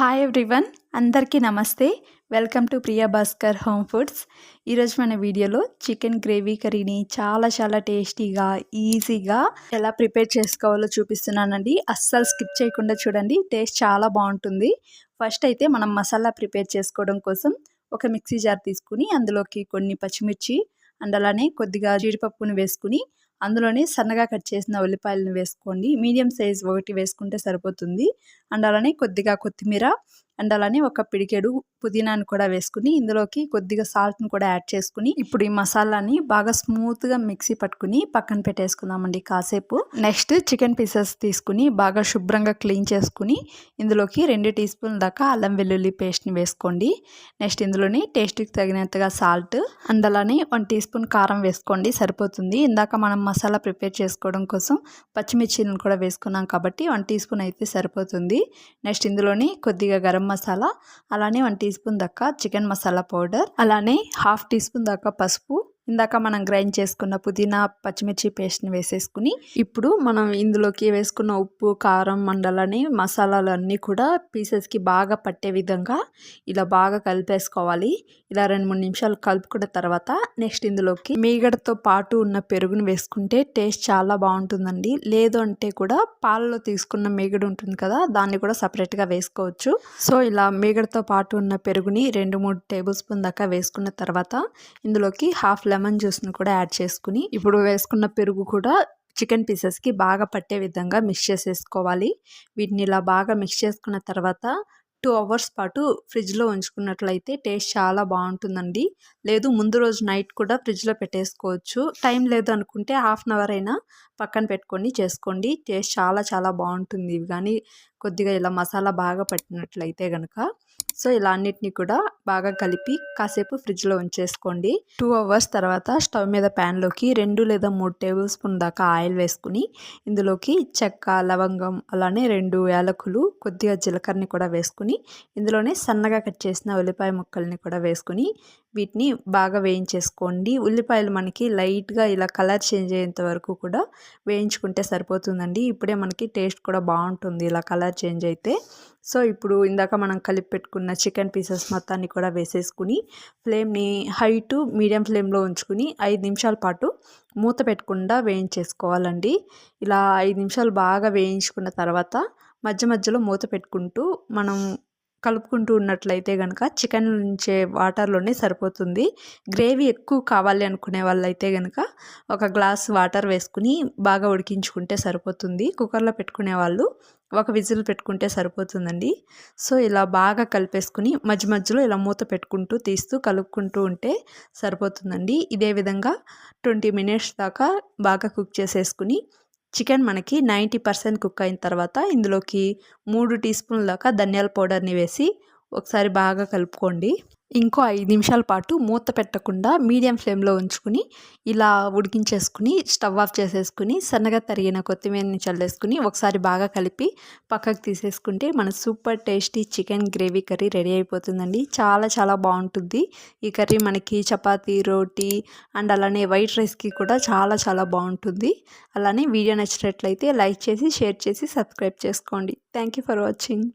Hi everyone, అందరికీ నమస్తే. Welcome to Priya Bhaskar home foods. ఈరోజు మన వీడియోలో చికెన్ గ్రేవీ కర్రీని చాలా టేస్టీగా ఈజీగా ఎలా ప్రిపేర్ చేసుకోవాలో చూపిస్తున్నానండి. అస్సలు స్కిప్ చేయకుండా చూడండి, టేస్ట్ చాలా బాగుంటుంది. ఫస్ట్ అయితే మనం మసాలా ప్రిపేర్ చేసుకోవడం కోసం ఒక మిక్సీ జార్ తీసుకుని అందులోకి కొన్ని పచ్చిమిర్చి అండ్ అలానే కొద్దిగా జీడిపప్పును వేసుకుని అందులోనే సన్నగా కట్ చేసిన ఉల్లిపాయలను వేసుకోండి. మీడియం సైజ్ ఒకటి వేసుకుంటే సరిపోతుంది. అండ్ అలానే కొద్దిగా కొత్తిమీర అండ్ అలానే ఒక పిడికెడు పుదీనాను కూడా వేసుకుని ఇందులోకి కొద్దిగా సాల్ట్ను కూడా యాడ్ చేసుకుని ఇప్పుడు ఈ మసాలాని బాగా స్మూత్గా మిక్సీ పట్టుకుని పక్కన పెట్టేసుకుందామండి కాసేపు. నెక్స్ట్ చికెన్ పీసెస్ తీసుకుని బాగా శుభ్రంగా క్లీన్ చేసుకుని ఇందులోకి 2 టీ స్పూన్ల దాకా అల్లం వెల్లుల్లి పేస్ట్ని వేసుకోండి. నెక్స్ట్ ఇందులోని టేస్ట్కి తగినంతగా సాల్ట్ అండ్ అలానే 1 టీ స్పూన్ కారం వేసుకోండి, సరిపోతుంది. ఇందాక మనం మసాలా ప్రిపేర్ చేసుకోవడం కోసం పచ్చిమిర్చిలను కూడా వేసుకున్నాం కాబట్టి 1 టీ స్పూన్ అయితే సరిపోతుంది. నెక్స్ట్ ఇందులోని కొద్దిగా గరం మసాలా, అలానే 1 టీ స్పూన్ దాకా చికెన్ మసాలా పౌడర్, అలానే 1/2 టీ స్పూన్ దాకా పసుపు, ఇందాక మనం గ్రైండ్ చేసుకున్న పుదీనా పచ్చిమిర్చి పేస్ట్ని వేసేసుకుని ఇప్పుడు మనం ఇందులోకి వేసుకున్న ఉప్పు కారం మండలని మసాలాలు అన్నీ కూడా పీసెస్కి బాగా పట్టే విధంగా ఇలా బాగా కలిపేసుకోవాలి. ఇలా 2-3 నిమిషాలు కలుపుకున్న తర్వాత నెక్స్ట్ ఇందులోకి మీగడతో పాటు ఉన్న పెరుగును వేసుకుంటే టేస్ట్ చాలా బాగుంటుందండి. లేదు అంటే కూడా పాలలో తీసుకున్న మీగడ ఉంటుంది కదా, దాన్ని కూడా సపరేట్గా వేసుకోవచ్చు. సో ఇలా మీగడతో పాటు ఉన్న పెరుగుని 2-3 టేబుల్ స్పూన్ దాకా వేసుకున్న తర్వాత ఇందులోకి 1/2 లెమన్ జ్యూస్ని కూడా యాడ్ చేసుకుని ఇప్పుడు వేసుకున్న పెరుగు కూడా చికెన్ పీసెస్కి బాగా పట్టే విధంగా మిక్స్ చేసేసుకోవాలి. వీటిని ఇలా బాగా మిక్స్ చేసుకున్న తర్వాత 2 అవర్స్ పాటు ఫ్రిడ్జ్లో ఉంచుకున్నట్లయితే టేస్ట్ చాలా బాగుంటుందండి. లేదు ముందు రోజు నైట్ కూడా ఫ్రిడ్జ్లో పెట్టేసుకోవచ్చు. టైం లేదు అనుకుంటే 1/2 అవర్ అయినా పక్కన పెట్టుకొని చేసుకోండి. టేస్ట్ చాలా బాగుంటుంది. ఇవి కానీ కొద్దిగా ఇలా మసాలా బాగా పట్టినట్లయితే కనుక. సో ఇలా అన్నిటినీ కూడా బాగా కలిపి కాసేపు ఫ్రిడ్జ్లో ఉంచేసుకోండి. 2 అవర్స్ తర్వాత స్టవ్ మీద ప్యాన్లోకి 2 లేదా 3 టేబుల్ స్పూన్ దాకా ఆయిల్ వేసుకుని ఇందులోకి చెక్క లవంగం అలానే 2 యాలకులు కొద్దిగా జీలకర్రని కూడా వేసుకుని ఇందులోనే సన్నగా కట్ చేసిన ఉల్లిపాయ ముక్కల్ని కూడా వేసుకుని వీటిని బాగా వేయించేసుకోండి. ఉల్లిపాయలు మనకి లైట్గా ఇలా కలర్ చేంజ్ అయ్యేంత వరకు కూడా వేయించుకుంటే సరిపోతుందండి. ఇప్పుడే మనకి టేస్ట్ కూడా బాగుంటుంది ఇలా కలర్ చేంజ్ అయితే. సో ఇప్పుడు ఇందాక మనం కలిపి పెట్టుకున్న చికెన్ పీసెస్ మొత్తాన్ని కూడా వేసేసుకుని ఫ్లేమ్ని హై టు మీడియం ఫ్లేమ్లో ఉంచుకుని 5 నిమిషాల పాటు మూత పెట్టకుండా వేయించేసుకోవాలండి. ఇలా 5 నిమిషాలు బాగా వేయించుకున్న తర్వాత మధ్యలో మూత పెట్టుకుంటూ మనం కలుపుకుంటూ ఉన్నట్లయితే కనుక చికెన్ నుంచే వాటర్లోనే సరిపోతుంది. గ్రేవీ ఎక్కువ కావాలి అనుకునే వాళ్ళైతే కనుక ఒక గ్లాస్ వాటర్ వేసుకుని బాగా ఉడికించుకుంటే సరిపోతుంది. కుక్కర్లో పెట్టుకునే వాళ్ళు ఒక విజిల్ పెట్టుకుంటే సరిపోతుందండి. సో ఇలా బాగా కలిపేసుకుని మధ్యలో ఇలా మూత పెట్టుకుంటూ తీస్తూ కలుపుకుంటూ ఉంటే సరిపోతుందండి. ఇదే విధంగా 20 మినిట్స్ దాకా బాగా కుక్ చేసేసుకుని చికెన్ మనకి 90% కుక్ అయిన తర్వాత ఇందులోకి 3 టీ స్పూన్ల దాకా ధనియాల పౌడర్ని వేసి ఒకసారి బాగా కలుపుకోండి. ఇంకో 5 నిమిషాల పాటు మూత పెట్టకుండా మీడియం ఫ్లేమ్లో ఉంచుకుని ఇలా ఉడికించేసుకుని స్టవ్ ఆఫ్ చేసేసుకుని సన్నగా తరిగిన కొత్తిమీరని చల్లేసుకుని ఒకసారి బాగా కలిపి పక్కకు తీసేసుకుంటే మన super tasty chicken gravy curry ready అయిపోతుందండి. చాలా బాగుంటుంది. ఈ కర్రీ మనకి చపాతీ రోటీ అండ్ అలానే వైట్ రైస్కి కూడా చాలా బాగుంటుంది. అలానే వీడియో నచ్చినట్లయితే లైక్ చేసి షేర్ చేసి సబ్స్క్రైబ్ చేసుకోండి. Thank you for watching.